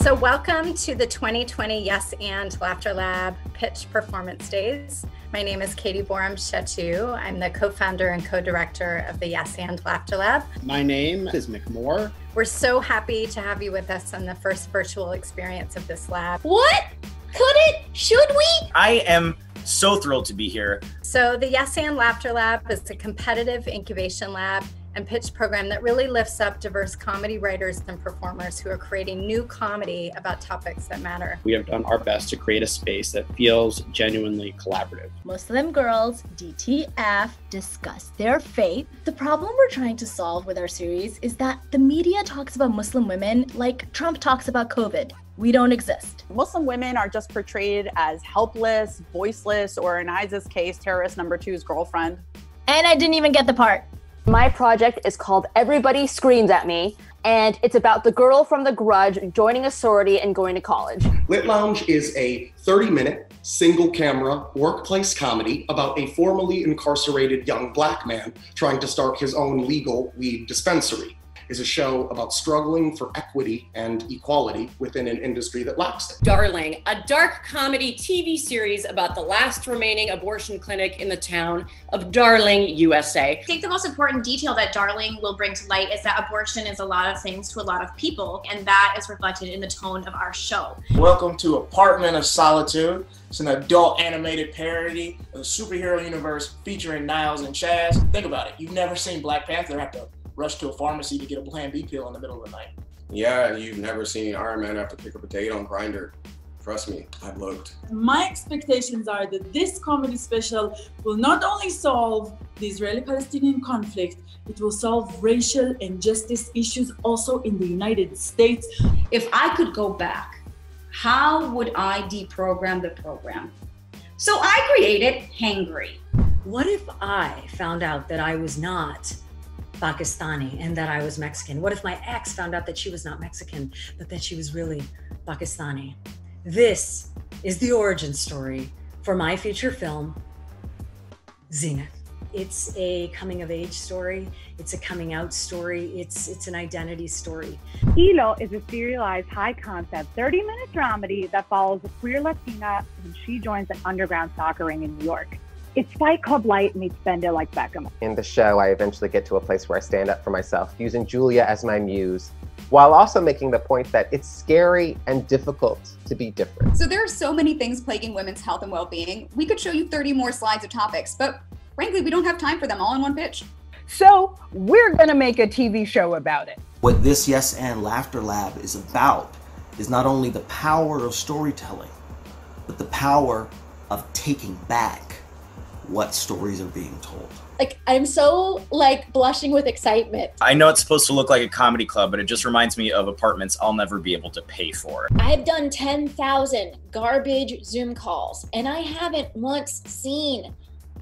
So welcome to the 2020 Yes and Laughter Lab Pitch Performance Days. My name is Katie Borum-Chatou. I'm the co-founder and co-director of the Yes and Laughter Lab. My name is McMoore. We're so happy to have you with us on the first virtual experience of this lab. What? Could it? Should we? I am so thrilled to be here. So the Yes and Laughter Lab is a competitive incubation lab and pitch program that really lifts up diverse comedy writers and performers who are creating new comedy about topics that matter. We have done our best to create a space that feels genuinely collaborative. Muslim girls, DTF, discuss their faith. The problem we're trying to solve with our series is that the media talks about Muslim women like Trump talks about COVID. We don't exist. Muslim women are just portrayed as helpless, voiceless, or in Isa's case, terrorist number 2's girlfriend. And I didn't even get the part. My project is called Everybody Screams at Me, and it's about the girl from The Grudge joining a sorority and going to college. Lit Lounge is a 30-minute, single-camera workplace comedy about a formerly incarcerated young black man trying to start his own legal weed dispensary. Is a show about struggling for equity and equality within an industry that lacks it. Darling, a dark comedy TV series about the last remaining abortion clinic in the town of Darling, USA. I think the most important detail that Darling will bring to light is that abortion is a lot of things to a lot of people, and that is reflected in the tone of our show. Welcome to Apartment of Solitude. It's an adult animated parody of the superhero universe featuring Niles and Chaz. Think about it, you've never seen Black Panther have to rush to a pharmacy to get a Plan B pill in the middle of the night. Yeah, you've never seen Iron Man have to pick a potato and Grindr. Trust me, I've looked. My expectations are that this comedy special will not only solve the Israeli-Palestinian conflict, it will solve racial and justice issues also in the United States. If I could go back, how would I deprogram the program? So I created Hangry. What if I found out that I was not Pakistani and that I was Mexican? What if my ex found out that she was not Mexican, but that she was really Pakistani? This is the origin story for my feature film, Zenith. It's a coming of age story. It's a coming out story. It's an identity story. Hilo is a serialized high concept 30-minute dramedy that follows a queer Latina when she joins an underground soccer ring in New York. It's Fight Club Light meets Bend It Like Beckham. In the show, I eventually get to a place where I stand up for myself, using Julia as my muse, while also making the point that it's scary and difficult to be different. So there are so many things plaguing women's health and well-being. We could show you 30 more slides of topics, but frankly, we don't have time for them all in one pitch. So we're gonna make a TV show about it. What this Yes and Laughter Lab is about is not only the power of storytelling, but the power of taking back what stories are being told. I'm so blushing with excitement. I know it's supposed to look like a comedy club, but it just reminds me of apartments I'll never be able to pay for. I've done 10,000 garbage Zoom calls, and I haven't once seen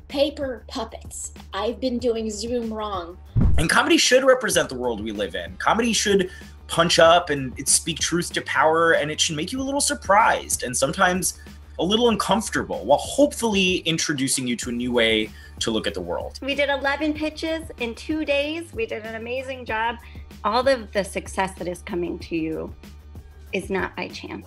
paper puppets. I've been doing Zoom wrong. And comedy should represent the world we live in. Comedy should punch up and speak truth to power, and it should make you a little surprised and sometimes a little uncomfortable, while hopefully introducing you to a new way to look at the world. We did 11 pitches in 2 days. We did an amazing job. All of the success that is coming to you is not by chance.